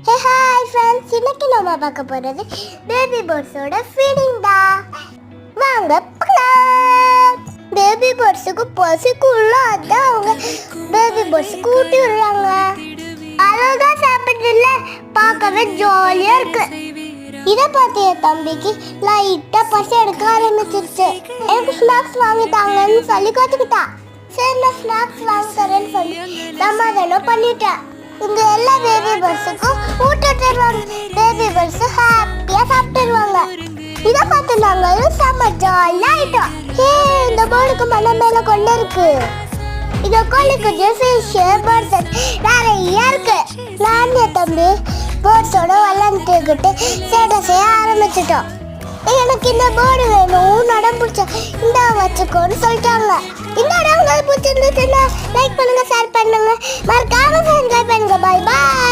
Hey hi friends, இன்னைக்கு நம்ம பார்க்க போகிறது பேபி பேர்ட்ஸோட ஃபீடிங் டா. வாங்க பார்க்கலாம். பேபி பேர்ட்ஸுக்கு பசிக்குள்ள அதான் அவங்க பேபி பேர்ட்ஸுக்கு ஊட்டி விடுறாங்க. அழகாக சாப்பிட்றதுல பார்க்கவே ஜாலியாக இருக்கு. இதை பார்த்து என் தம்பிக்கு லைட்டாக பசி எடுக்க ஆரம்பிச்சிருச்சு. எனக்கு ஸ்நாக்ஸ் வாங்கி தாங்கன்னு சொல்லி கற்றுக்கிட்டா. சரி, நான் ஸ்நாக்ஸ் வாங்கி தரேன்னு சொல்லி சமாதானம் பண்ணிட்டேன். இங்க எல்லா பேபி பேர்ட்ஸுக்கும் ஊட்டிடுவாங்க. பேபி பேர்ட்ஸ் ஹாப்பியா சாப்பிட்டுருவாங்க. இதை பார்த்து நாங்களும் செம்ம ஜாலியா ஆயிட்டோம். இந்த போர்டுக்கு மலை மேல கொண்டு இருக்கு. இங்க கோழிக்குஞ்சு ஃபிஷ் பேர்ட்ஸ் நிறைய இருக்கு. நான் என் தம்பி பேர்ட்ஸோட விளையாண்டுக்கிட்டு சேட்டை செய்ய ஆரம்பிச்சிட்டோம். எனக்கு இந்த போர்டு வேணும், நடம் பிடிச்ச இந்த வச்சுக்கோன்னு சொல்லிட்டாங்க. இந்த இடம் உங்களுக்கு பிடிச்சிருந்துச்சுன்னா லைக் பண்ணுங்க, ஷேர் பண்ணுங்க, மறக்காம சப்ஸ்கிரைப் பண்ணுங்க. பாய் பாய்.